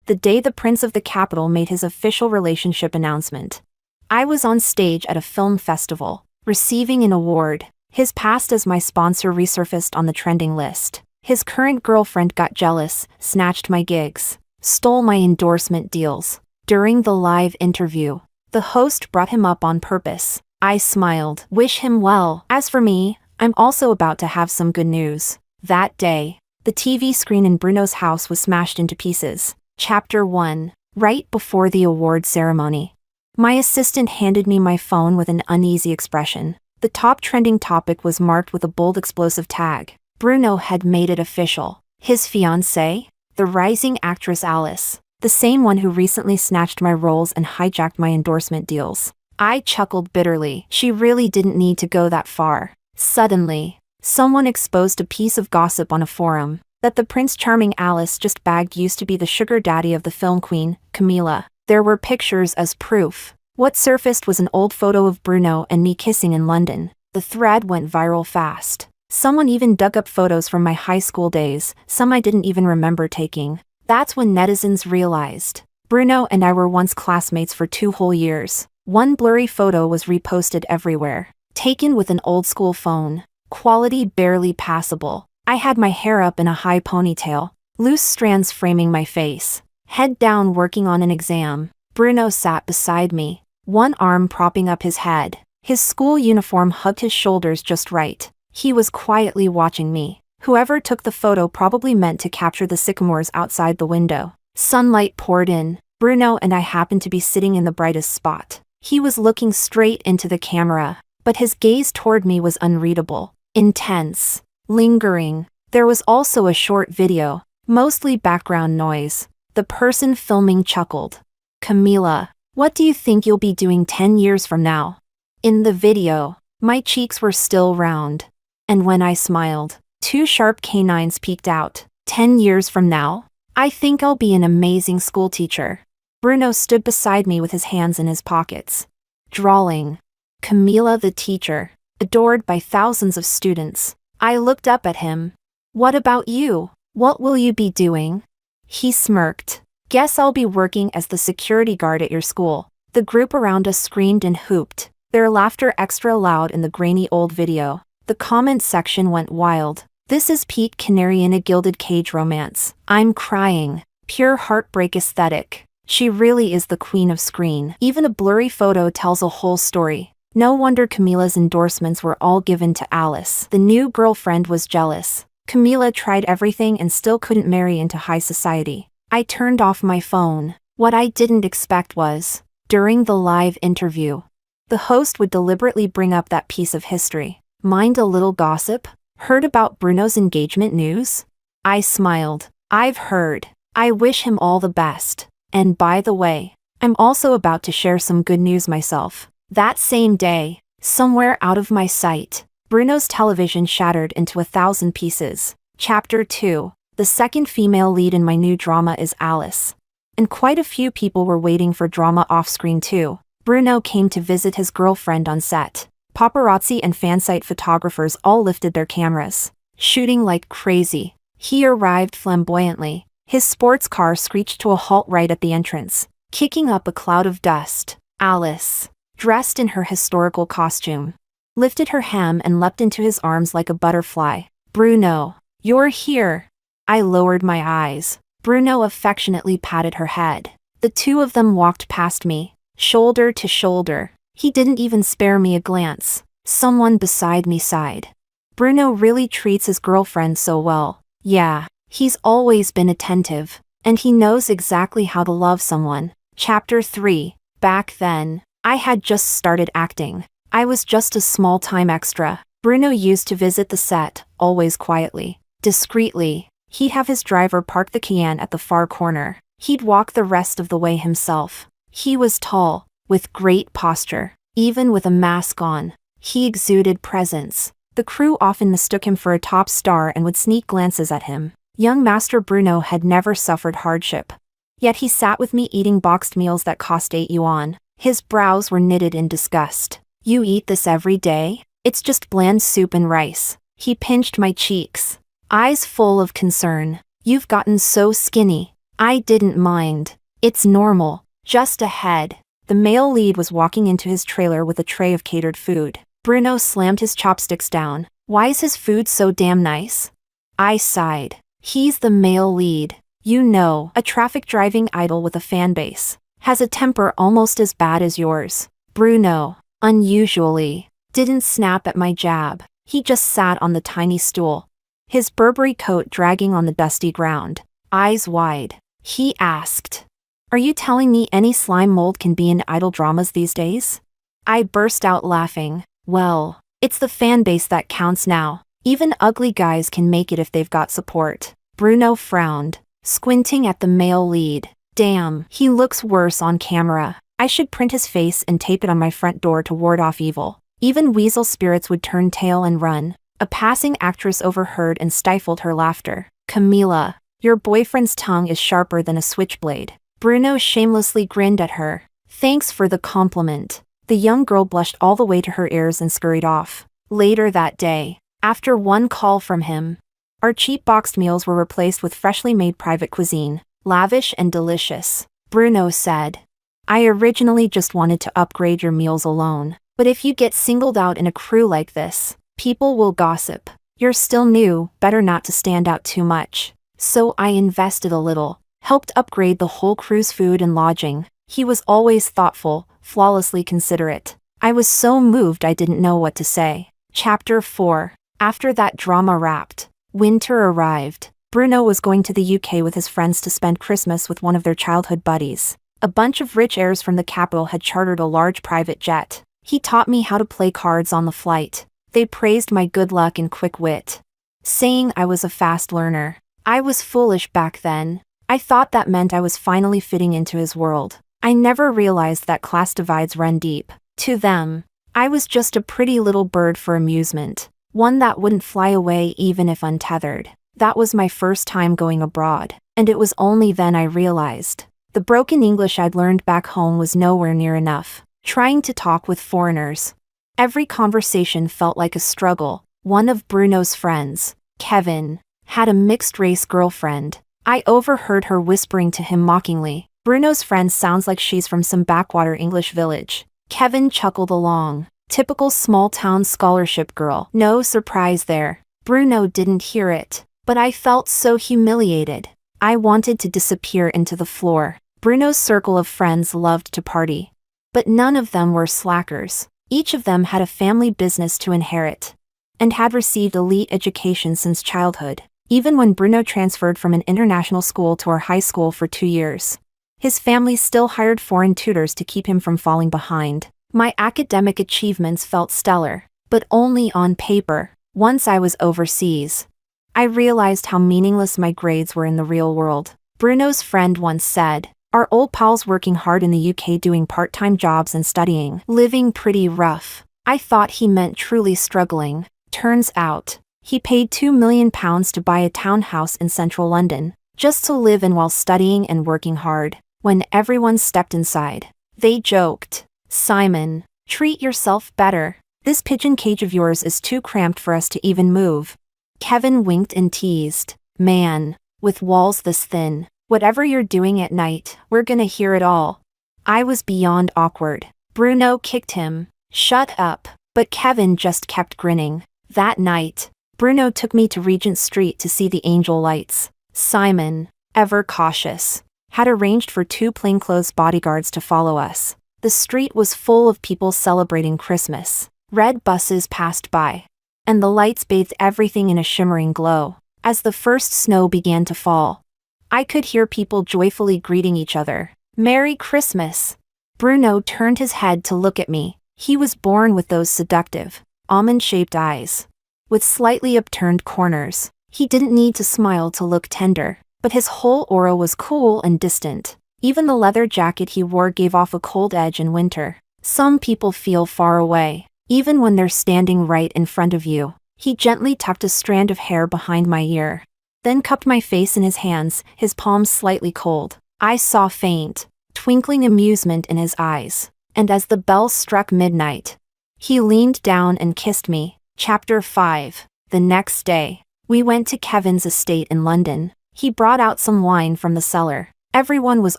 the day the Prince of the Capital made his official relationship announcement. I was on stage at a film festival, receiving an award. His past as my sponsor resurfaced on the trending list. His current girlfriend got jealous, snatched my gigs, stole my endorsement deals. During the live interview, the host brought him up on purpose. I smiled. Wish him well. As for me, I'm also about to have some good news. That day, the TV screen in Bruno's house was smashed into pieces. Chapter 1. Right before the award ceremony. My assistant handed me my phone with an uneasy expression. The top trending topic was marked with a bold explosive tag. Bruno had made it official. His fiancée? The rising actress Alice. The same one who recently snatched my roles and hijacked my endorsement deals. I chuckled bitterly. She really didn't need to go that far. Suddenly, someone exposed a piece of gossip on a forum. That the Prince Charming Alice just bagged used to be the sugar daddy of the film queen, Camilla. There were pictures as proof. What surfaced was an old photo of Bruno and me kissing in London. The thread went viral fast. Someone even dug up photos from my high school days, some I didn't even remember taking. That's when netizens realized. Bruno and I were once classmates for 2 whole years. One blurry photo was reposted everywhere. Taken with an old school phone. Quality barely passable. I had my hair up in a high ponytail, loose strands framing my face. Head down working on an exam. Bruno sat beside me, one arm propping up his head. His school uniform hugged his shoulders just right. He was quietly watching me. Whoever took the photo probably meant to capture the sycamores outside the window. Sunlight poured in. Bruno and I happened to be sitting in the brightest spot. He was looking straight into the camera, but his gaze toward me was unreadable, intense, lingering. There was also a short video, mostly background noise. The person filming chuckled. Camila, what do you think you'll be doing 10 years from now? In the video, my cheeks were still round. And when I smiled, 2 sharp canines peeked out. 10 years from now? I think I'll be an amazing school teacher. Bruno stood beside me with his hands in his pockets. Drawling. Camila the teacher, adored by thousands of students. I looked up at him. What about you? What will you be doing? He smirked. Guess I'll be working as the security guard at your school. The group around us screamed and hooped, their laughter extra loud in the grainy old video. The comment section went wild. This is Pete Canary in a gilded cage romance. I'm crying. Pure heartbreak aesthetic. She really is the queen of screen. Even a blurry photo tells a whole story. No wonder Camila's endorsements were all given to Alice. The new girlfriend was jealous. Camila tried everything and still couldn't marry into high society. I turned off my phone. What I didn't expect was, during the live interview, the host would deliberately bring up that piece of history. Mind a little gossip? Heard about Bruno's engagement news? I smiled. I've heard. I wish him all the best. And by the way, I'm also about to share some good news myself. That same day, somewhere out of my sight, Bruno's television shattered into 1,000 pieces. Chapter 2. The second female lead in my new drama is Alice. And quite a few people were waiting for drama off-screen too. Bruno came to visit his girlfriend on set. Paparazzi and fansite photographers all lifted their cameras, shooting like crazy. He arrived flamboyantly. His sports car screeched to a halt right at the entrance, kicking up a cloud of dust. Alice, dressed in her historical costume, lifted her hem and leapt into his arms like a butterfly. Bruno, you're here. I lowered my eyes. Bruno affectionately patted her head. The two of them walked past me, shoulder to shoulder. He didn't even spare me a glance. Someone beside me sighed. Bruno really treats his girlfriend so well. Yeah, he's always been attentive, and he knows exactly how to love someone. Chapter 3. Back then, I had just started acting. I was just a small-time extra. Bruno used to visit the set, always quietly, discreetly. He'd have his driver park the Cayenne at the far corner. He'd walk the rest of the way himself. He was tall, with great posture. Even with a mask on, he exuded presence. The crew often mistook him for a top star and would sneak glances at him. Young Master Bruno had never suffered hardship. Yet he sat with me eating boxed meals that cost 8 yuan. His brows were knitted in disgust. You eat this every day? It's just bland soup and rice. He pinched my cheeks, eyes full of concern. You've gotten so skinny. I didn't mind. It's normal. Just ahead, the male lead was walking into his trailer with a tray of catered food. Bruno slammed his chopsticks down. Why is his food so damn nice? I sighed. He's the male lead. You know, a traffic driving idol with a fan base. Has a temper almost as bad as yours. Bruno, unusually, didn't snap at my jab. He just sat on the tiny stool, his Burberry coat dragging on the dusty ground. Eyes wide, he asked, "Are you telling me any slime mold can be in idol dramas these days?" I burst out laughing. Well, it's the fan base that counts now. Even ugly guys can make it if they've got support. Bruno frowned, squinting at the male lead. Damn, he looks worse on camera. I should print his face and tape it on my front door to ward off evil. Even weasel spirits would turn tail and run. A passing actress overheard and stifled her laughter. Camila, your boyfriend's tongue is sharper than a switchblade. Bruno shamelessly grinned at her. Thanks for the compliment. The young girl blushed all the way to her ears and scurried off. Later that day, after one call from him, our cheap boxed meals were replaced with freshly made private cuisine, lavish and delicious. Bruno said, I originally just wanted to upgrade your meals alone, but if you get singled out in a crew like this, people will gossip. You're still new, better not to stand out too much. So I invested a little, helped upgrade the whole crew's food and lodging. He was always thoughtful, flawlessly considerate. I was so moved I didn't know what to say. Chapter 4. After that drama wrapped, winter arrived. Bruno was going to the UK with his friends to spend Christmas with one of their childhood buddies. A bunch of rich heirs from the capital had chartered a large private jet. He taught me how to play cards on the flight. They praised my good luck and quick wit, saying I was a fast learner. I was foolish back then. I thought that meant I was finally fitting into his world. I never realized that class divides run deep. To them, I was just a pretty little bird for amusement, one that wouldn't fly away even if untethered. That was my first time going abroad, and it was only then I realized the broken English I'd learned back home was nowhere near enough. Trying to talk with foreigners, every conversation felt like a struggle. One of Bruno's friends, Kevin, had a mixed-race girlfriend. I overheard her whispering to him mockingly, Bruno's friend sounds like she's from some backwater English village. Kevin chuckled along. Typical small-town scholarship girl. No surprise there. Bruno didn't hear it, but I felt so humiliated. I wanted to disappear into the floor. Bruno's circle of friends loved to party, but none of them were slackers. Each of them had a family business to inherit, and had received elite education since childhood, even when Bruno transferred from an international school to our high school for 2 years. His family still hired foreign tutors to keep him from falling behind. My academic achievements felt stellar, but only on paper. Once I was overseas, I realized how meaningless my grades were in the real world. Bruno's friend once said, our old pal's working hard in the UK doing part-time jobs and studying, living pretty rough. I thought he meant truly struggling. Turns out, he paid £2 million to buy a townhouse in central London, just to live in while studying and working hard. When everyone stepped inside, they joked, Simon, treat yourself better. This pigeon cage of yours is too cramped for us to even move. Kevin winked and teased, man, with walls this thin, whatever you're doing at night, we're gonna hear it all. I was beyond awkward. Bruno kicked him. Shut up. But Kevin just kept grinning. That night, Bruno took me to Regent Street to see the angel lights. Simon, ever cautious, had arranged for 2 plainclothes bodyguards to follow us. The street was full of people celebrating Christmas. Red buses passed by, and the lights bathed everything in a shimmering glow. As the first snow began to fall, I could hear people joyfully greeting each other. Merry Christmas! Bruno turned his head to look at me. He was born with those seductive, almond-shaped eyes, with slightly upturned corners. He didn't need to smile to look tender, but his whole aura was cool and distant. Even the leather jacket he wore gave off a cold edge in winter. Some people feel far away, even when they're standing right in front of you. He gently tucked a strand of hair behind my ear, then cupped my face in his hands, his palms slightly cold. I saw faint, twinkling amusement in his eyes, and as the bell struck midnight, he leaned down and kissed me. Chapter 5. The next day, we went to Kevin's estate in London. He brought out some wine from the cellar. Everyone was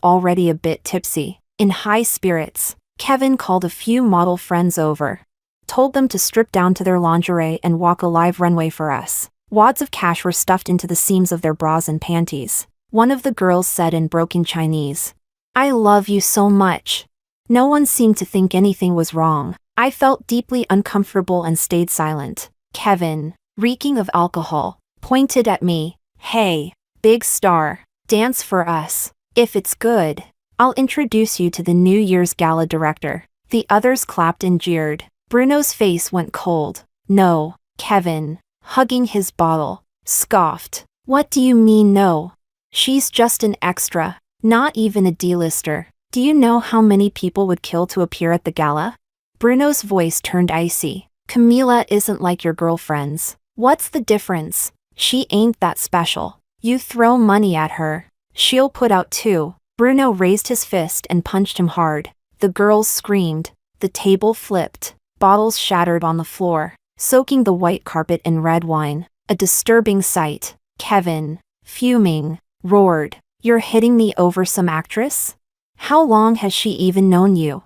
already a bit tipsy. In high spirits, Kevin called a few model friends over. Told them to strip down to their lingerie and walk a live runway for us. Wads of cash were stuffed into the seams of their bras and panties. One of the girls said in broken Chinese, "I love you so much." No one seemed to think anything was wrong. I felt deeply uncomfortable and stayed silent. Kevin, reeking of alcohol, pointed at me. "Hey, big star, dance for us. If it's good, I'll introduce you to the New Year's Gala director." The others clapped and jeered. Bruno's face went cold. "No." Kevin, hugging his bottle, scoffed. "What do you mean no? She's just an extra, not even a D-lister. Do you know how many people would kill to appear at the gala?" Bruno's voice turned icy. "Camila isn't like your girlfriends. What's the difference? She ain't that special. You throw money at her, she'll put out too." Bruno raised his fist and punched him hard. The girls screamed. The table flipped. Bottles shattered on the floor, soaking the white carpet in red wine. A disturbing sight. Kevin, fuming, roared, "You're hitting me over some actress? How long has she even known you?"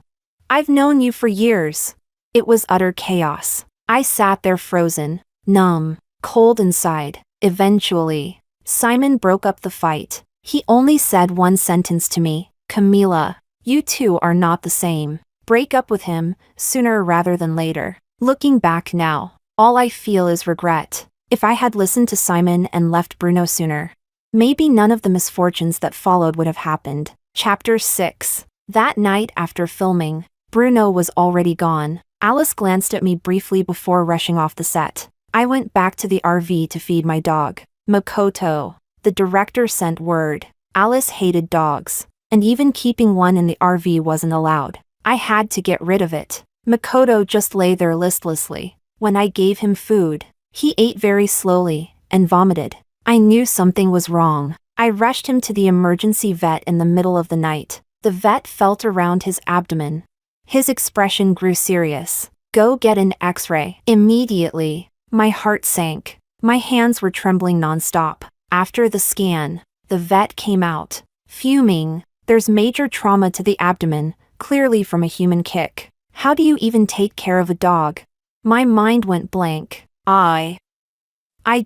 "I've known you for years." It was utter chaos. I sat there frozen, numb, cold inside. Eventually, Simon broke up the fight. He only said one sentence to me, "Camila, you two are not the same. Break up with him, sooner rather than later." Looking back now, all I feel is regret. If I had listened to Simon and left Bruno sooner, maybe none of the misfortunes that followed would have happened. Chapter 6. That night after filming, Bruno was already gone. Alice glanced at me briefly before rushing off the set. I went back to the RV to feed my dog, Makoto. The director sent word. Alice hated dogs, and even keeping one in the RV wasn't allowed. I had to get rid of it. Makoto just lay there listlessly. When I gave him food, he ate very slowly and vomited. I knew something was wrong. I rushed him to the emergency vet in the middle of the night. The vet felt around his abdomen. His expression grew serious. "Go get an X-ray." Immediately, my heart sank. My hands were trembling nonstop. After the scan, the vet came out, fuming. "There's major trauma to the abdomen, clearly from a human kick. How do you even take care of a dog?" My mind went blank. I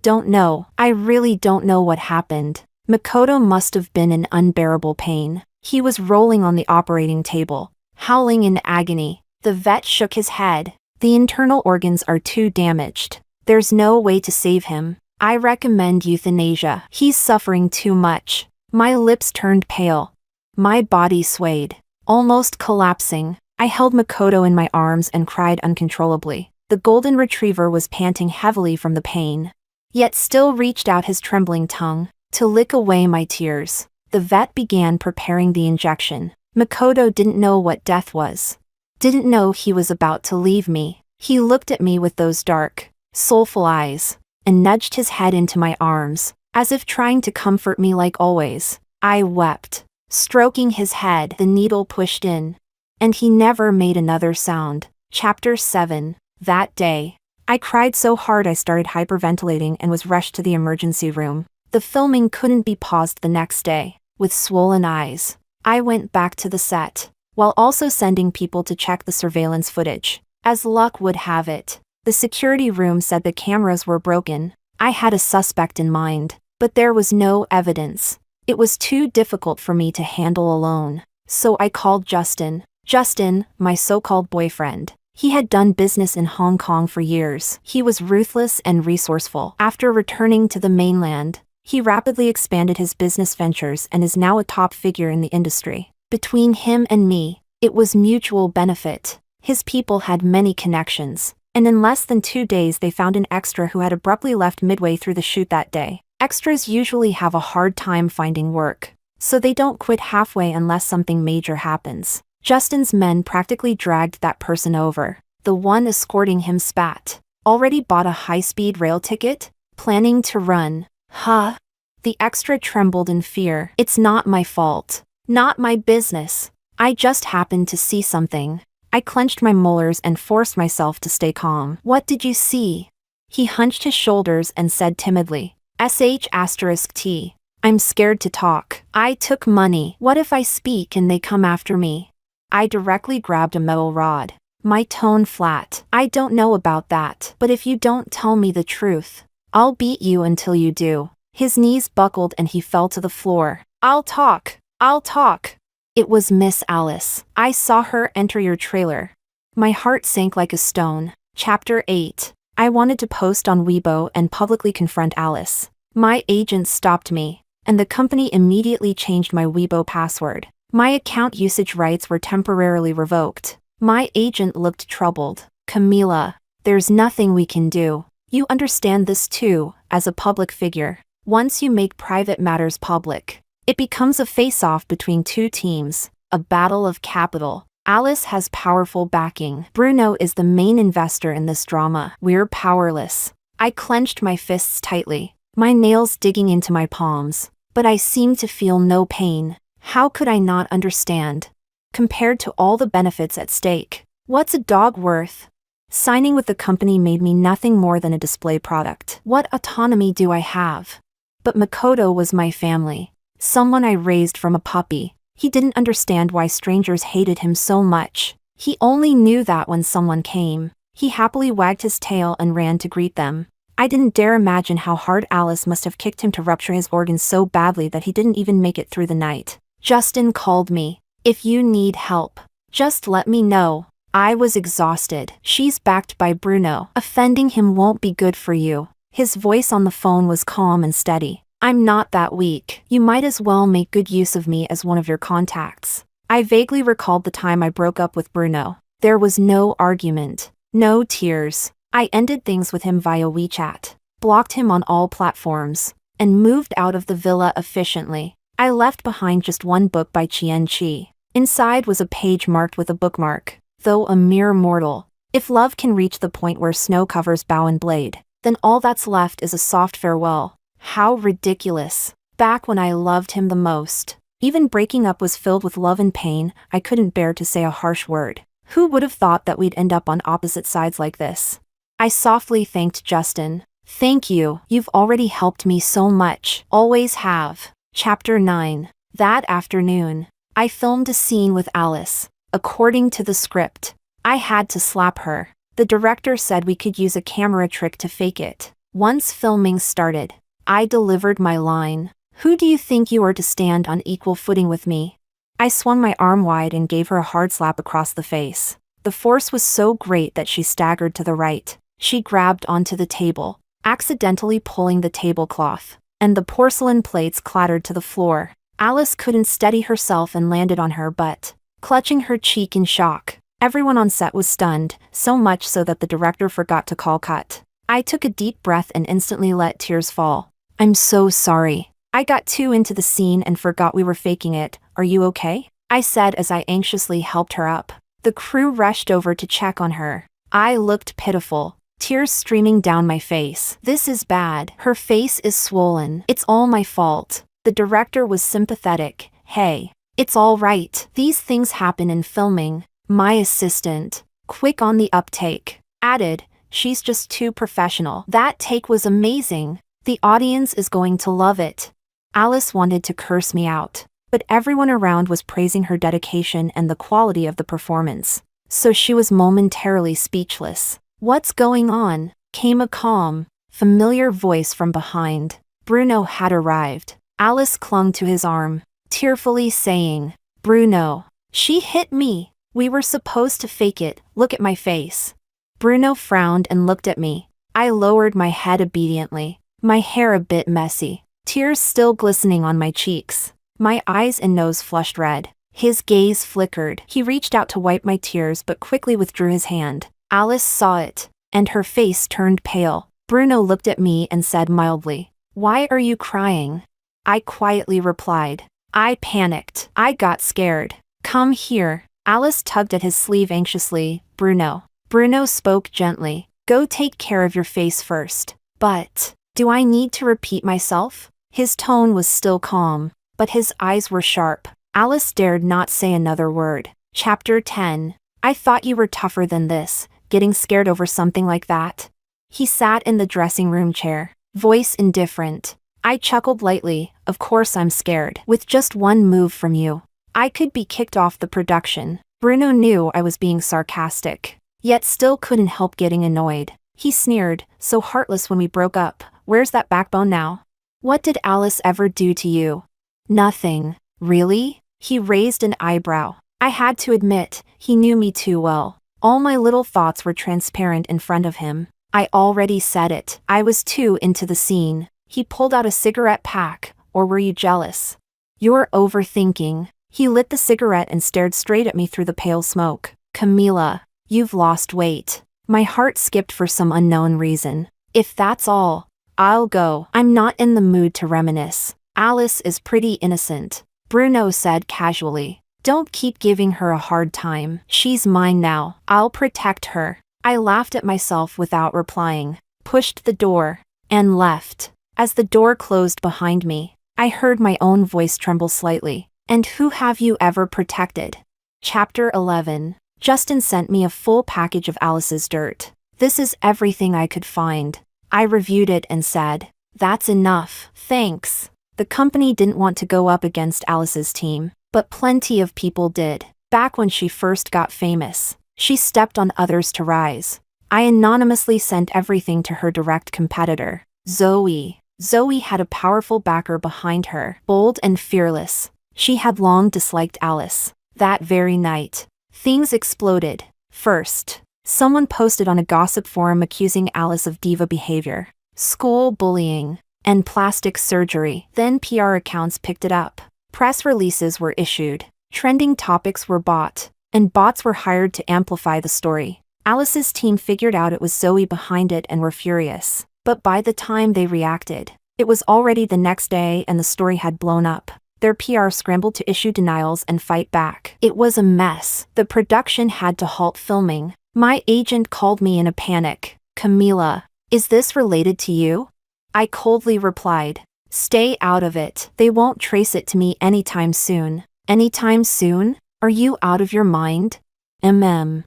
don't know. I really don't know what happened. Makoto must have been in unbearable pain. He was rolling on the operating table, howling in agony. The vet shook his head. "The internal organs are too damaged. There's no way to save him. I recommend euthanasia. He's suffering too much." My lips turned pale. My body swayed, almost collapsing. I held Makoto in my arms and cried uncontrollably. The golden retriever was panting heavily from the pain, yet still reached out his trembling tongue to lick away my tears. The vet began preparing the injection. Makoto didn't know what death was. Didn't know he was about to leave me. He looked at me with those dark, soulful eyes, and nudged his head into my arms, as if trying to comfort me like always. I wept. Stroking his head, the needle pushed in, and he never made another sound. Chapter 7. That day, I cried so hard I started hyperventilating and was rushed to the emergency room. The filming couldn't be paused the next day. With swollen eyes, I went back to the set, while also sending people to check the surveillance footage. As luck would have it, the security room said the cameras were broken. I had a suspect in mind, but there was no evidence. It was too difficult for me to handle alone. So I called Justin. Justin, my so-called boyfriend. He had done business in Hong Kong for years. He was ruthless and resourceful. After returning to the mainland, he rapidly expanded his business ventures and is now a top figure in the industry. Between him and me, it was mutual benefit. His people had many connections, and in less than 2 days they found an extra who had abruptly left midway through the shoot that day. Extras usually have a hard time finding work, so they don't quit halfway unless something major happens. Justin's men practically dragged that person over. The one escorting him spat. "Already bought a high-speed rail ticket? Planning to run, huh?" The extra trembled in fear. "It's not my fault. Not my business. I just happened to see something." I clenched my molars and forced myself to stay calm. "What did you see?" He hunched his shoulders and said timidly, "SH*T. I'm scared to talk. I took money. What if I speak and they come after me? I directly grabbed a metal rod. My tone flat. I don't know about that, but if you don't tell me the truth, I'll beat you until you do. His knees buckled and he fell to the floor. I'll talk. I'll talk. It was Miss Alice. I saw her enter your trailer. My heart sank like a stone. Chapter 8. I wanted to post on Weibo and publicly confront Alice. My agent stopped me, and the company immediately changed my Weibo password. My account usage rights were temporarily revoked. My agent looked troubled. Camila, there's nothing we can do. You understand this too, as a public figure. Once you make private matters public, it becomes a face-off between two teams, a battle of capital. Alice has powerful backing. Bruno is the main investor in this drama. We're powerless. I clenched my fists tightly, my nails digging into my palms, but I seemed to feel no pain. How could I not understand? Compared to all the benefits at stake, what's a dog worth? Signing with the company made me nothing more than a display product. What autonomy do I have? But Makoto was my family, someone I raised from a puppy. He didn't understand why strangers hated him so much. He only knew that when someone came, he happily wagged his tail and ran to greet them. I didn't dare imagine how hard Alice must have kicked him to rupture his organs so badly that he didn't even make it through the night. Justin called me. If you need help, just let me know. I was exhausted. She's backed by Bruno. Offending him won't be good for you. His voice on the phone was calm and steady. I'm not that weak. You might as well make good use of me as one of your contacts. I vaguely recalled the time I broke up with Bruno. There was no argument, no tears. I ended things with him via WeChat, blocked him on all platforms, and moved out of the villa efficiently. I left behind just one book by Chien Chi. Inside was a page marked with a bookmark. Though a mere mortal, if love can reach the point where snow covers bough and blade, then all that's left is a soft farewell. How ridiculous. Back when I loved him the most. Even breaking up was filled with love and pain. I couldn't bear to say a harsh word. Who would have thought that we'd end up on opposite sides like this? I softly thanked Justin. Thank you. You've already helped me so much. Always have. Chapter 9. That afternoon, I filmed a scene with Alice. According to the script, I had to slap her. The director said we could use a camera trick to fake it. Once filming started, I delivered my line. Who do you think you are to stand on equal footing with me? I swung my arm wide and gave her a hard slap across the face. The force was so great that she staggered to the right. She grabbed onto the table, accidentally pulling the tablecloth, and the porcelain plates clattered to the floor. Alice couldn't steady herself and landed on her butt, clutching her cheek in shock. Everyone on set was stunned, so much so that the director forgot to call cut. I took a deep breath and instantly let tears fall. I'm so sorry. I got too into the scene and forgot we were faking it. Are you okay? I said as I anxiously helped her up. The crew rushed over to check on her. I looked pitiful, tears streaming down my face. This is bad. Her face is swollen. It's all my fault. The director was sympathetic. Hey, it's all right. These things happen in filming. My assistant, quick on the uptake, added, she's just too professional. That take was amazing. The audience is going to love it. Alice wanted to curse me out, but everyone around was praising her dedication and the quality of the performance, so she was momentarily speechless. What's going on? Came a calm, familiar voice from behind. Bruno had arrived. Alice clung to his arm, tearfully saying, Bruno, she hit me. We were supposed to fake it. Look at my face. Bruno frowned and looked at me. I lowered my head obediently, my hair a bit messy, tears still glistening on my cheeks. My eyes and nose flushed red. His gaze flickered. He reached out to wipe my tears but quickly withdrew his hand. Alice saw it, and her face turned pale. Bruno looked at me and said mildly, Why are you crying? I quietly replied, I panicked. I got scared. Come here. Alice tugged at his sleeve anxiously. Bruno. Bruno spoke gently. Go take care of your face first. But, do I need to repeat myself? His tone was still calm, but his eyes were sharp. Alice dared not say another word. Chapter 10. I thought you were tougher than this, getting scared over something like that. He sat in the dressing room chair, voice indifferent. I chuckled lightly. Of course I'm scared. With just one move from you, I could be kicked off the production. Bruno knew I was being sarcastic, yet still couldn't help getting annoyed. He sneered, so heartless when we broke up. Where's that backbone now? What did Alice ever do to you? Nothing. Really? He raised an eyebrow. I had to admit, he knew me too well. All my little thoughts were transparent in front of him. I already said it. I was too into the scene. He pulled out a cigarette pack. Or were you jealous? You're overthinking. He lit the cigarette and stared straight at me through the pale smoke. Camila, you've lost weight. My heart skipped for some unknown reason. If that's all, I'll go. I'm not in the mood to reminisce. Alice is pretty innocent, Bruno said casually. Don't keep giving her a hard time. She's mine now. I'll protect her. I laughed at myself without replying, pushed the door, and left. As the door closed behind me, I heard my own voice tremble slightly. And who have you ever protected? Chapter 11. Justin sent me a full package of Alice's dirt. This is everything I could find. I reviewed it and said, that's enough, thanks. The company didn't want to go up against Alice's team, but plenty of people did. Back when she first got famous, she stepped on others to rise. I anonymously sent everything to her direct competitor, Zoe. Zoe had a powerful backer behind her, bold and fearless. She had long disliked Alice. That very night, things exploded. First, someone posted on a gossip forum accusing Alice of diva behavior, school bullying, and plastic surgery. Then PR accounts picked it up. Press releases were issued. Trending topics were bought, and bots were hired to amplify the story. Alice's team figured out it was Zoe behind it and were furious. But by the time they reacted, it was already the next day and the story had blown up. Their PR scrambled to issue denials and fight back. It was a mess. The production had to halt filming. My agent called me in a panic. Camila, is this related to you? I coldly replied, stay out of it. They won't trace it to me anytime soon. Anytime soon? Are you out of your mind?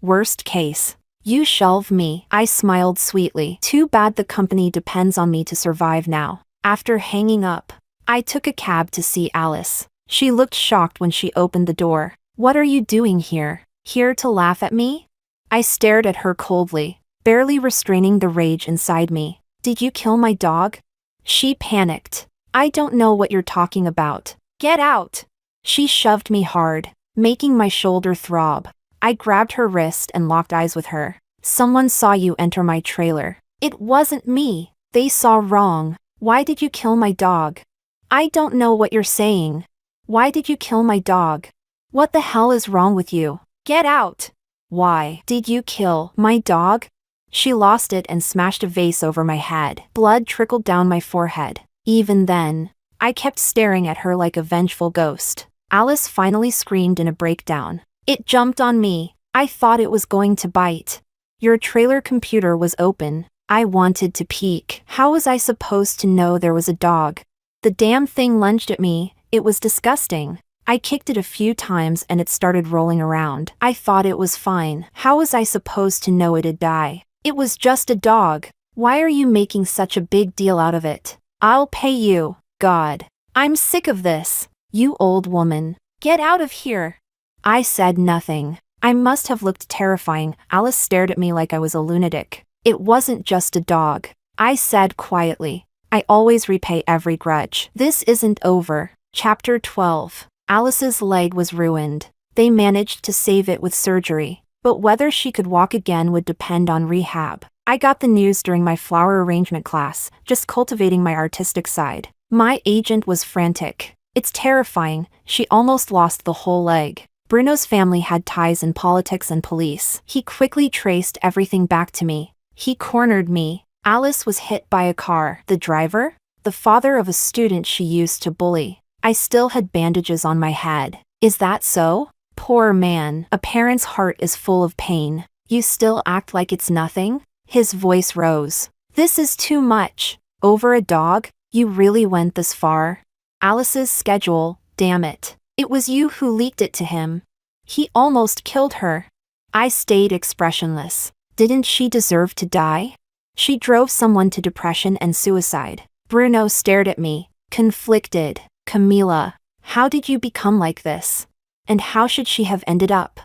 Worst case. You shelve me. I smiled sweetly. Too bad the company depends on me to survive now. After hanging up, I took a cab to see Alice. She looked shocked when she opened the door. What are you doing here? Here to laugh at me? I stared at her coldly, barely restraining the rage inside me. Did you kill my dog? She panicked. I don't know what you're talking about. Get out! She shoved me hard, making my shoulder throb. I grabbed her wrist and locked eyes with her. Someone saw you enter my trailer. It wasn't me. They saw wrong. Why did you kill my dog? I don't know what you're saying. Why did you kill my dog? What the hell is wrong with you? Get out! Why did you kill my dog? She lost it and smashed a vase over my head. Blood trickled down my forehead. Even then, I kept staring at her like a vengeful ghost. Alice finally screamed in a breakdown. It jumped on me. I thought it was going to bite. Your trailer computer was open. I wanted to peek. How was I supposed to know there was a dog? The damn thing lunged at me. It was disgusting. I kicked it a few times and it started rolling around. I thought it was fine. How was I supposed to know it'd die? It was just a dog. Why are you making such a big deal out of it? I'll pay you. God. I'm sick of this. You old woman. Get out of here. I said nothing. I must have looked terrifying. Alice stared at me like I was a lunatic. It wasn't just a dog. I said quietly. I always repay every grudge. This isn't over. Chapter 12. Alice's leg was ruined. They managed to save it with surgery, but whether she could walk again would depend on rehab. I got the news during my flower arrangement class, just cultivating my artistic side. My agent was frantic. It's terrifying. She almost lost the whole leg. Bruno's family had ties in politics and police. He quickly traced everything back to me. He cornered me. Alice was hit by a car. The driver? The father of a student she used to bully. I still had bandages on my head. Is that so? Poor man. A parent's heart is full of pain. You still act like it's nothing? His voice rose. This is too much. Over a dog? You really went this far? Alice's schedule, damn it. It was you who leaked it to him. He almost killed her. I stayed expressionless. Didn't she deserve to die? She drove someone to depression and suicide. Bruno stared at me. conflicted. Camila, how did you become like this? And how should she have ended up?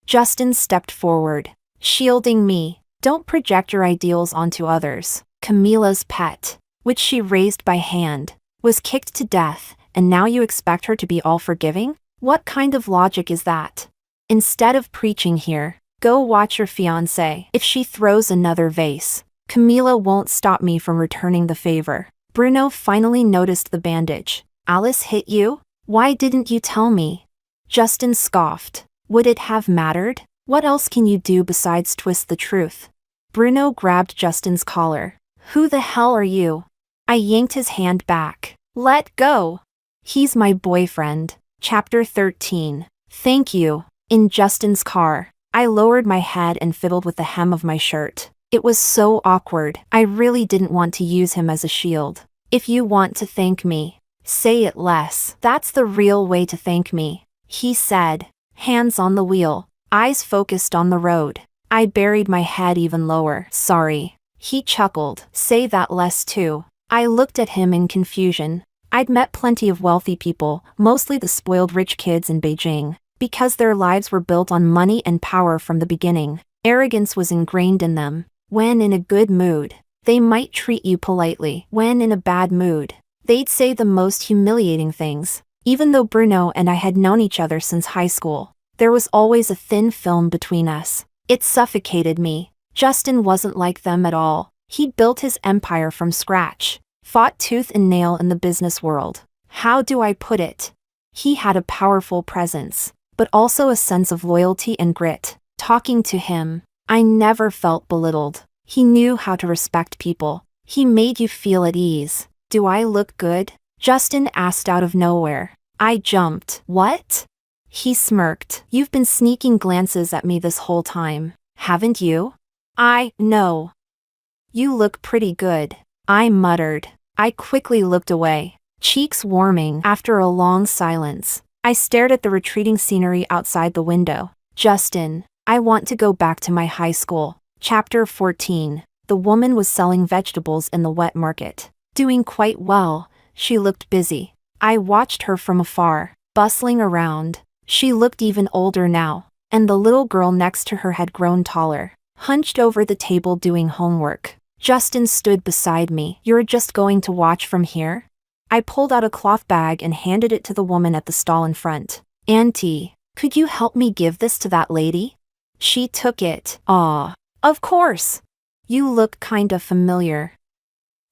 Justin stepped forward, shielding me. Don't project your ideals onto others. Camila's pet, which she raised by hand, was kicked to death, and now you expect her to be all forgiving? What kind of logic is that? Instead of preaching here, go watch your fiancée. If she throws another vase, Camila won't stop me from returning the favor. Bruno finally noticed the bandage. Alice hit you? Why didn't you tell me? Justin scoffed. Would it have mattered? What else can you do besides twist the truth? Bruno grabbed Justin's collar. Who the hell are you? I yanked his hand back. Let go. He's my boyfriend. Chapter 13. Thank you. In Justin's car, I lowered my head and fiddled with the hem of my shirt. It was so awkward. I really didn't want to use him as a shield. If you want to thank me, say it less. That's the real way to thank me, he said, hands on the wheel, eyes focused on the road. I buried my head even lower. Sorry. He chuckled. Say that less too. I looked at him in confusion. I'd met plenty of wealthy people, mostly the spoiled rich kids in Beijing, because their lives were built on money and power from the beginning. Arrogance was ingrained in them. When in a good mood, they might treat you politely. When in a bad mood, they'd say the most humiliating things. Even though Bruno and I had known each other since high school, there was always a thin film between us. It suffocated me. Justin wasn't like them at all. He'd built his empire from scratch, fought tooth and nail in the business world. How do I put it? He had a powerful presence, but also a sense of loyalty and grit. Talking to him, I never felt belittled. He knew how to respect people. He made you feel at ease. Do I look good? Justin asked out of nowhere. I jumped. What? He smirked. You've been sneaking glances at me this whole time, haven't you? No. You look pretty good, I muttered. I quickly looked away, cheeks warming. After a long silence, I stared at the retreating scenery outside the window. Justin, I want to go back to my high school. Chapter 14. The woman was selling vegetables in the wet market. Doing quite well, she looked busy. I watched her from afar, bustling around. She looked even older now, and the little girl next to her had grown taller, hunched over the table doing homework. Justin stood beside me. You're just going to watch from here? I pulled out a cloth bag and handed it to the woman at the stall in front. Auntie, could you help me give this to that lady? She took it. Aw, of course. You look kinda familiar.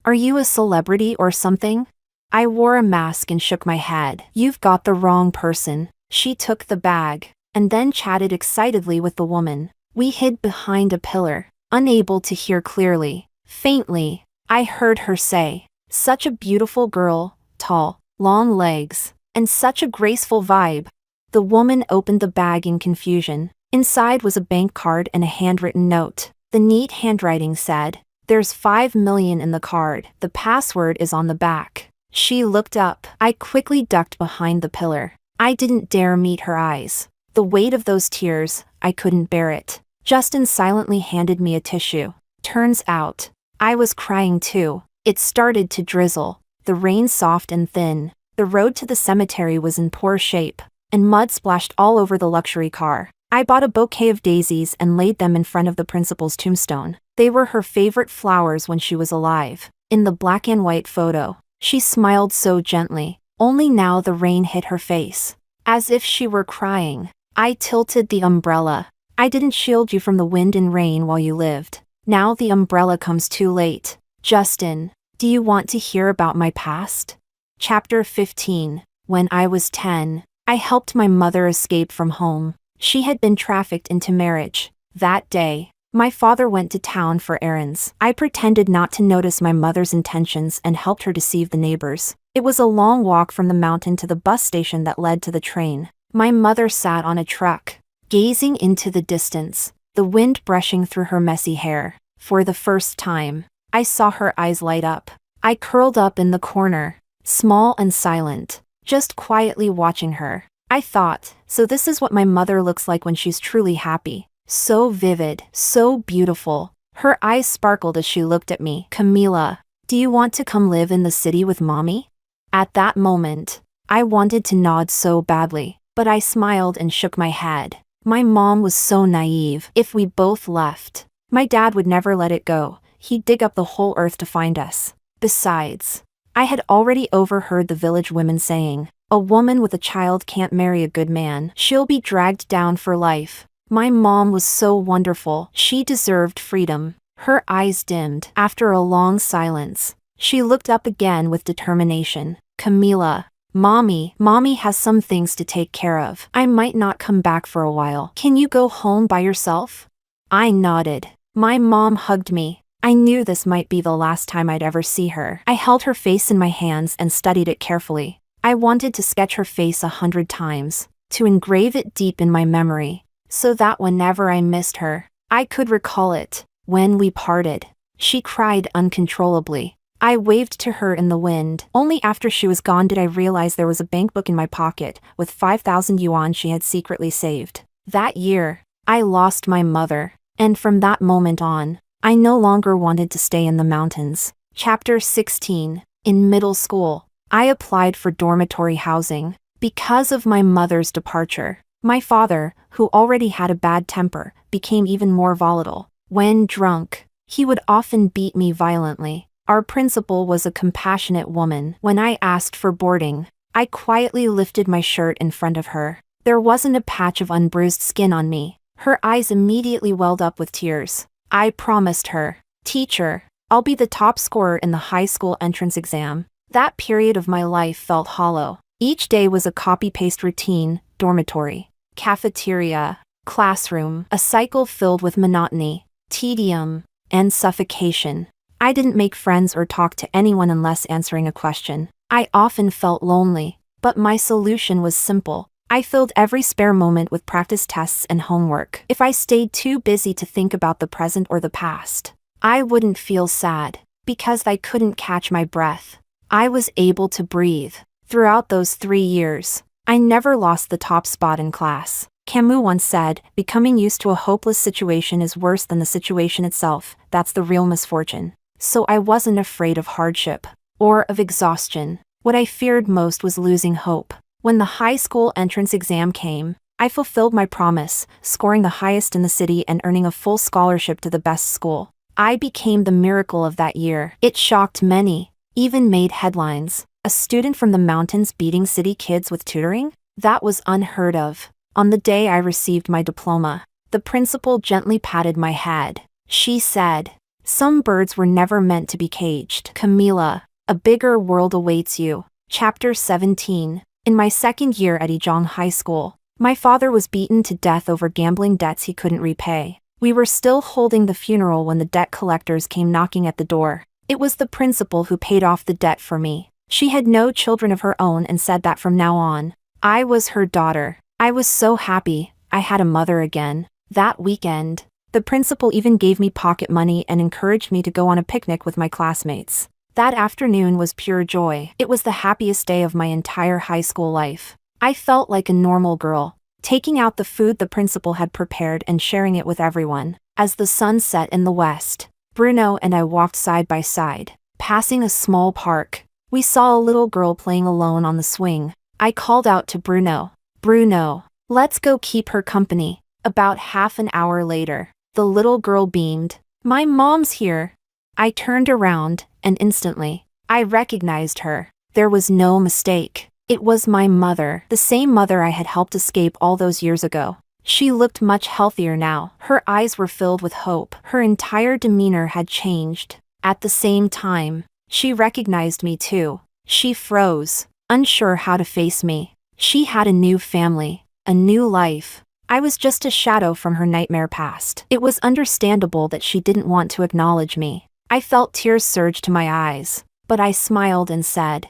Are you a celebrity or something? I wore a mask and shook my head. You've got the wrong person. She took the bag, and then chatted excitedly with the woman. We hid behind a pillar, unable to hear clearly. Faintly, I heard her say, such a beautiful girl, tall, long legs, and such a graceful vibe. The woman opened the bag in confusion. Inside was a bank card and a handwritten note. The neat handwriting said, "There's 5 million in the card. The password is on the back." She looked up. I quickly ducked behind the pillar. I didn't dare meet her eyes. The weight of those tears, I couldn't bear it. Justin silently handed me a tissue. Turns out, I was crying too. It started to drizzle, the rain soft and thin. The road to the cemetery was in poor shape, and mud splashed all over the luxury car. I bought a bouquet of daisies and laid them in front of the principal's tombstone. They were her favorite flowers when she was alive. In the black and white photo, she smiled so gently. Only now the rain hit her face, as if she were crying. I tilted the umbrella. I didn't shield you from the wind and rain while you lived. Now the umbrella comes too late. Justin, do you want to hear about my past? Chapter 15. When I was 10, I helped my mother escape from home. She had been trafficked into marriage. That day, my father went to town for errands. I pretended not to notice my mother's intentions and helped her deceive the neighbors. It was a long walk from the mountain to the bus station that led to the train. My mother sat on a truck, gazing into the distance, the wind brushing through her messy hair. For the first time, I saw her eyes light up. I curled up in the corner, small and silent, just quietly watching her. I thought, so this is what my mother looks like when she's truly happy. So vivid, so beautiful. Her eyes sparkled as she looked at me. Camila, do you want to come live in the city with mommy? At that moment, I wanted to nod so badly, but I smiled and shook my head. My mom was so naive. If we both left, my dad would never let it go. He'd dig up the whole earth to find us. Besides, I had already overheard the village women saying, "A woman with a child can't marry a good man. She'll be dragged down for life." My mom was so wonderful. She deserved freedom. Her eyes dimmed. After a long silence, she looked up again with determination. "Camila, Mommy has some things to take care of. I might not come back for a while. Can you go home by yourself?" I nodded. My mom hugged me. I knew this might be the last time I'd ever see her. I held her face in my hands and studied it carefully. I wanted to sketch her face 100 times, to engrave it deep in my memory, so that whenever I missed her, I could recall it. When we parted, she cried uncontrollably. I waved to her in the wind. Only after she was gone did I realize there was a bankbook in my pocket with 5,000 yuan she had secretly saved. That year, I lost my mother, and from that moment on, I no longer wanted to stay in the mountains. Chapter 16. In middle school, I applied for dormitory housing. Because of my mother's departure, my father, who already had a bad temper, became even more volatile. When drunk, he would often beat me violently. Our principal was a compassionate woman. When I asked for boarding, I quietly lifted my shirt in front of her. There wasn't a patch of unbruised skin on me. Her eyes immediately welled up with tears. I promised her, "Teacher, I'll be the top scorer in the high school entrance exam." That period of my life felt hollow. Each day was a copy-paste routine: dormitory, cafeteria, classroom, a cycle filled with monotony, tedium, and suffocation. I didn't make friends or talk to anyone unless answering a question. I often felt lonely, but my solution was simple. I filled every spare moment with practice tests and homework. If I stayed too busy to think about the present or the past, I wouldn't feel sad, because I couldn't catch my breath. I was able to breathe. Throughout those 3 years, I never lost the top spot in class. Camus once said, "Becoming used to a hopeless situation is worse than the situation itself. That's the real misfortune." So I wasn't afraid of hardship, or of exhaustion. What I feared most was losing hope. When the high school entrance exam came, I fulfilled my promise, scoring the highest in the city and earning a full scholarship to the best school. I became the miracle of that year. It shocked many, even made headlines. A student from the mountains beating city kids with tutoring? That was unheard of. On the day I received my diploma, the principal gently patted my head. She said, "Some birds were never meant to be caged. Camila, a bigger world awaits you." Chapter 17. In my second year at Ijong High School, my father was beaten to death over gambling debts he couldn't repay. We were still holding the funeral when the debt collectors came knocking at the door. It was the principal who paid off the debt for me. She had no children of her own and said that from now on, I was her daughter. I was so happy, I had a mother again. That weekend, the principal even gave me pocket money and encouraged me to go on a picnic with my classmates. That afternoon was pure joy. It was the happiest day of my entire high school life. I felt like a normal girl, taking out the food the principal had prepared and sharing it with everyone. As the sun set in the west, Bruno and I walked side by side, passing a small park. We saw a little girl playing alone on the swing. I called out to Bruno, "Bruno, let's go keep her company." About half an hour later, the little girl beamed, "My mom's here." I turned around, and instantly, I recognized her. There was no mistake. It was my mother, the same mother I had helped escape all those years ago. She looked much healthier now. Her eyes were filled with hope. Her entire demeanor had changed. At the same time, she recognized me too. She froze, unsure how to face me. She had a new family, a new life. I was just a shadow from her nightmare past. It was understandable that she didn't want to acknowledge me. I felt tears surge to my eyes, but I smiled and said,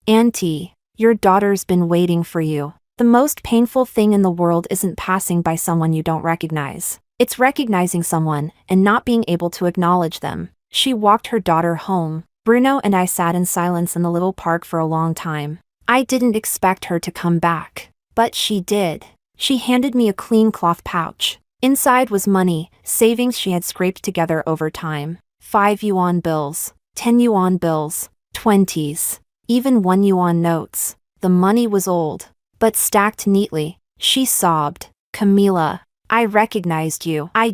"Auntie, your daughter's been waiting for you." The most painful thing in the world isn't passing by someone you don't recognize. It's recognizing someone and not being able to acknowledge them. She walked her daughter home. Bruno and I sat in silence in the little park for a long time. I didn't expect her to come back, but she did. She handed me a clean cloth pouch. Inside was money, savings she had scraped together over time. 5 yuan bills, 10 yuan bills, 20s. even 1 yuan notes. The money was old, but stacked neatly. She sobbed. Camila, I recognized you. I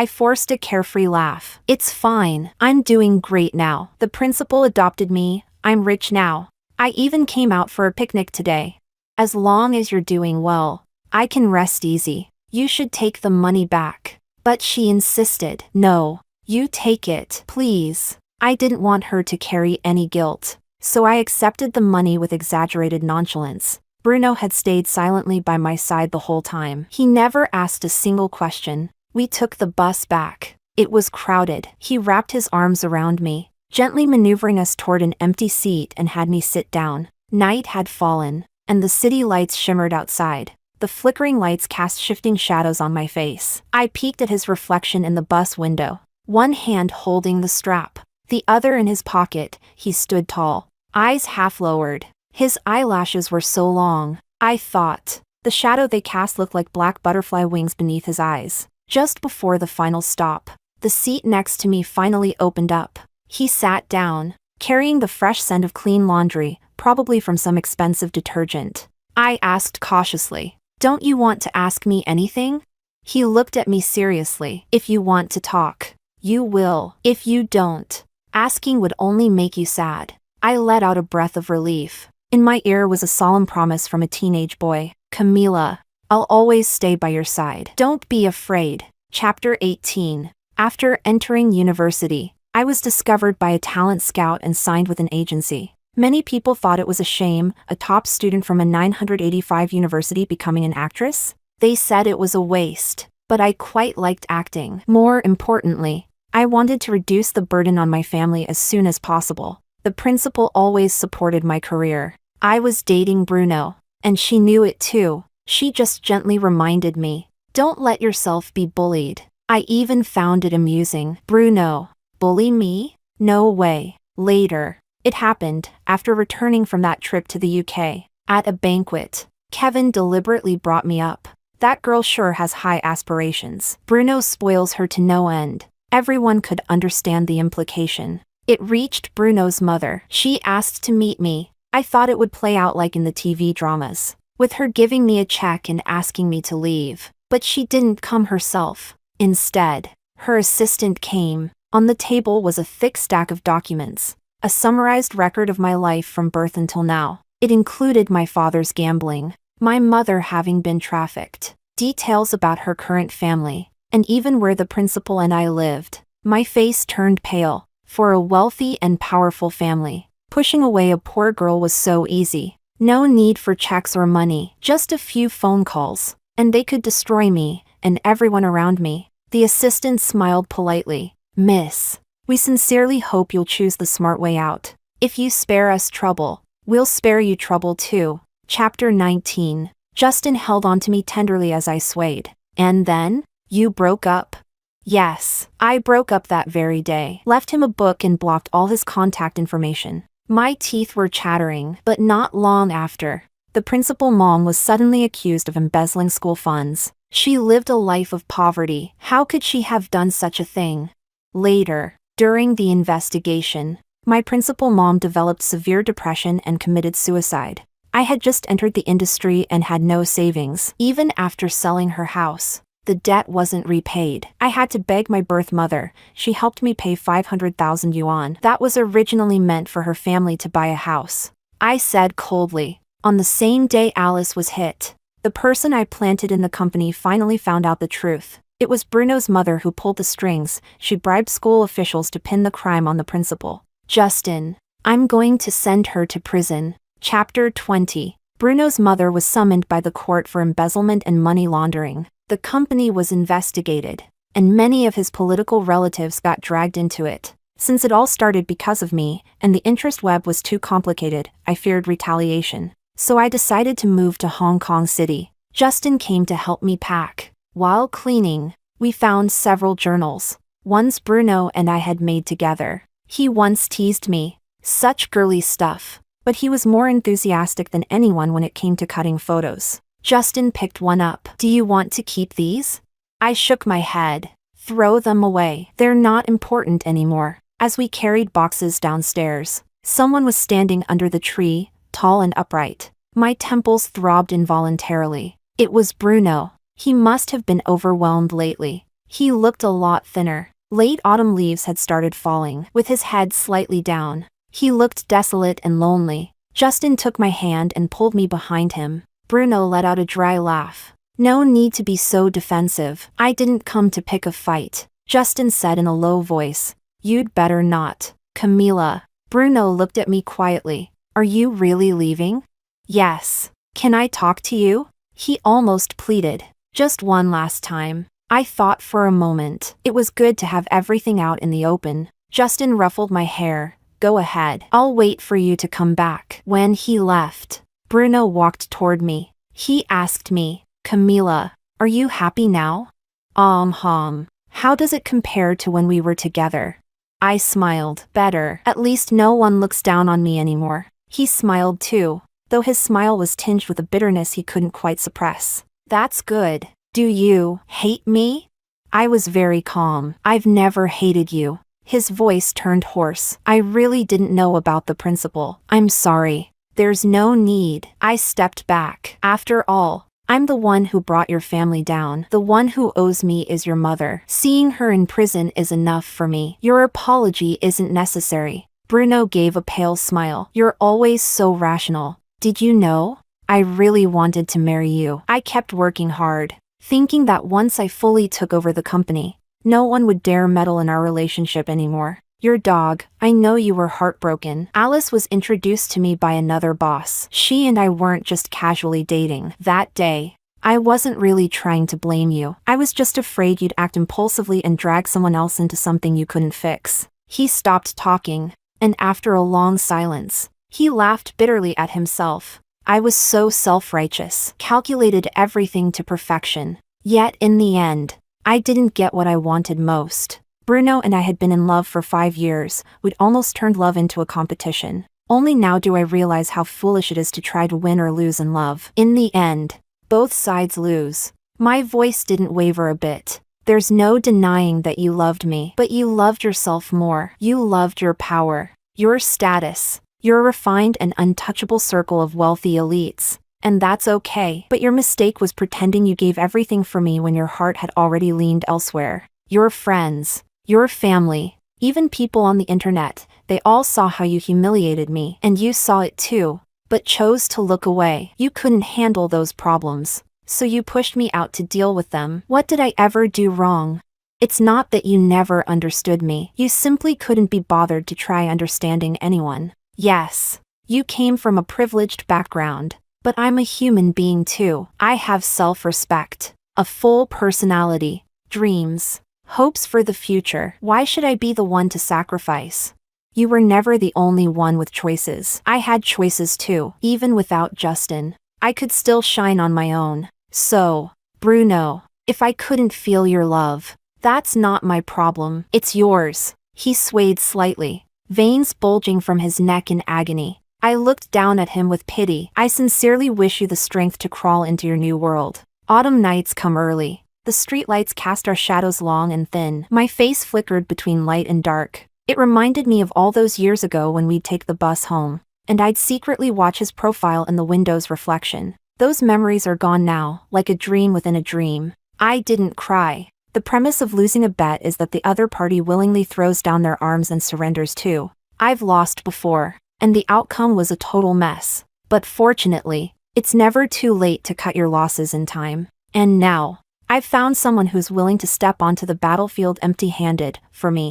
forced a carefree laugh. It's fine. I'm doing great now. The principal adopted me. I'm rich now. I even came out for a picnic today. As long as you're doing well, I can rest easy. You should take the money back. But she insisted. No, you take it, please. I didn't want her to carry any guilt, so I accepted the money with exaggerated nonchalance. Bruno had stayed silently by my side the whole time. He never asked a single question. We took the bus back. It was crowded. He wrapped his arms around me, gently maneuvering us toward an empty seat and had me sit down. Night had fallen, and the city lights shimmered outside. The flickering lights cast shifting shadows on my face. I peeked at his reflection in the bus window, one hand holding the strap, the other in his pocket. He stood tall, eyes half lowered. His eyelashes were so long, I thought. The shadow they cast looked like black butterfly wings beneath his eyes. Just before the final stop, the seat next to me finally opened up. He sat down, carrying the fresh scent of clean laundry, probably from some expensive detergent. I asked cautiously, "Don't you want to ask me anything?" He looked at me seriously. "If you want to talk, you will. If you don't, asking would only make you sad." I let out a breath of relief. In my ear was a solemn promise from a teenage boy. "Camila, I'll always stay by your side. Don't be afraid." Chapter 18. After entering university, I was discovered by a talent scout and signed with an agency. Many people thought it was a shame, a top student from a 985 university becoming an actress. They said it was a waste, but I quite liked acting. More importantly, I wanted to reduce the burden on my family as soon as possible. The principal always supported my career. I was dating Bruno, and she knew it too. She just gently reminded me, "Don't let yourself be bullied." I even found it amusing. "Bruno, bully me? No way." Later, it happened, after returning from that trip to the UK. At a banquet, Kevin deliberately brought me up. "That girl sure has high aspirations. Bruno spoils her to no end." Everyone could understand the implication. It reached Bruno's mother. She asked to meet me. I thought it would play out like in the TV dramas, with her giving me a check and asking me to leave. But she didn't come herself. Instead, her assistant came. On the table was a thick stack of documents, a summarized record of my life from birth until now. It included my father's gambling, my mother having been trafficked, details about her current family, and even where the principal and I lived. My face turned pale. For a wealthy and powerful family, pushing away a poor girl was so easy. No need for checks or money, just a few phone calls, and they could destroy me and everyone around me. The assistant smiled politely. "Miss, we sincerely hope you'll choose the smart way out. If you spare us trouble, we'll spare you trouble too." Chapter 19. Justin held onto me tenderly as I swayed. "And then, you broke up?" "Yes, I broke up that very day. Left him a book and blocked all his contact information." My teeth were chattering, but not long after, the principal mom was suddenly accused of embezzling school funds. She lived a life of poverty. How could she have done such a thing? Later, during the investigation, my principal mom developed severe depression and committed suicide. I had just entered the industry and had no savings. Even after selling her house, the debt wasn't repaid. I had to beg my birth mother. She helped me pay 500,000 yuan. That was originally meant for her family to buy a house. I said coldly. On the same day Alice was hit, the person I planted in the company finally found out the truth. It was Bruno's mother who pulled the strings. She bribed school officials to pin the crime on the principal. "Justin, I'm going to send her to prison." Chapter 20. Bruno's mother was summoned by the court for embezzlement and money laundering. The company was investigated, and many of his political relatives got dragged into it. Since it all started because of me, and the interest web was too complicated, I feared retaliation. So I decided to move to Hong Kong City. Justin came to help me pack. While cleaning, we found several journals, ones Bruno and I had made together. He once teased me, "Such girly stuff," but he was more enthusiastic than anyone when it came to cutting photos. Justin picked one up. "Do you want to keep these?" I shook my head. "Throw them away. They're not important anymore." As we carried boxes downstairs, Someone was standing under the tree, tall and upright. My temples throbbed involuntarily. It was Bruno. He must have been overwhelmed lately. He looked a lot thinner. Late autumn leaves had started falling, with his head slightly down. He looked desolate and lonely. Justin took my hand and pulled me behind him. Bruno let out a dry laugh. "No need to be so defensive. I didn't come to pick a fight," Justin said in a low voice. "You'd better not, Camila." Bruno looked at me quietly. "Are you really leaving?" "Yes. Can I talk to you?" He almost pleaded. "Just one last time." I thought for a moment. It was good to have everything out in the open. Justin ruffled my hair. "Go ahead. I'll wait for you to come back." When he left, Bruno walked toward me. He asked me, "Camila, are you happy now?" How does it compare to when we were together?" I smiled. "Better. At least no one looks down on me anymore." He smiled too, though his smile was tinged with a bitterness he couldn't quite suppress. "That's good. Do you hate me?" I was very calm. "I've never hated you." His voice turned hoarse. "I really didn't know about the principal. I'm sorry." "There's no need." I stepped back. "After all, I'm the one who brought your family down. The one who owes me is your mother. Seeing her in prison is enough for me. Your apology isn't necessary." Bruno gave a pale smile. "You're always so rational. Did you know? I really wanted to marry you. I kept working hard, thinking that once I fully took over the company, no one would dare meddle in our relationship anymore. Your dog, I know you were heartbroken. Alice was introduced to me by another boss. She and I weren't just casually dating that day. I wasn't really trying to blame you. I was just afraid you'd act impulsively and drag someone else into something you couldn't fix." He stopped talking, and after a long silence, he laughed bitterly at himself. I was so self-righteous, calculated everything to perfection. Yet in the end, I didn't get what I wanted most. Bruno and I had been in love for 5 years. We'd almost turned love into a competition. Only now do I realize how foolish it is to try to win or lose in love. In the end, both sides lose. My voice didn't waver a bit. "There's no denying that you loved me, but you loved yourself more. You loved your power, your status, your refined and untouchable circle of wealthy elites. And that's okay. But your mistake was pretending you gave everything for me when your heart had already leaned elsewhere. Your friends, your family, even people on the internet, they all saw how you humiliated me, and you saw it too, but chose to look away. You couldn't handle those problems, so you pushed me out to deal with them. What did I ever do wrong? It's not that you never understood me. You simply couldn't be bothered to try understanding anyone. Yes, you came from a privileged background, but I'm a human being too. I have self-respect, a full personality, dreams, hopes for the future. Why should I be the one to sacrifice? You were never the only one with choices. I had choices too. Even without Justin, I could still shine on my own. So, Bruno, if I couldn't feel your love, that's not my problem. It's yours." He swayed slightly, veins bulging from his neck in agony. I looked down at him with pity. "I sincerely wish you the strength to crawl into your new world. Autumn nights come early. The streetlights cast our shadows long and thin." My face flickered between light and dark. It reminded me of all those years ago when we'd take the bus home, and I'd secretly watch his profile in the window's reflection. Those memories are gone now, like a dream within a dream. I didn't cry. The premise of losing a bet is that the other party willingly throws down their arms and surrenders too. I've lost before, and the outcome was a total mess. But fortunately, it's never too late to cut your losses in time. And now, I've found someone who's willing to step onto the battlefield empty-handed, for me.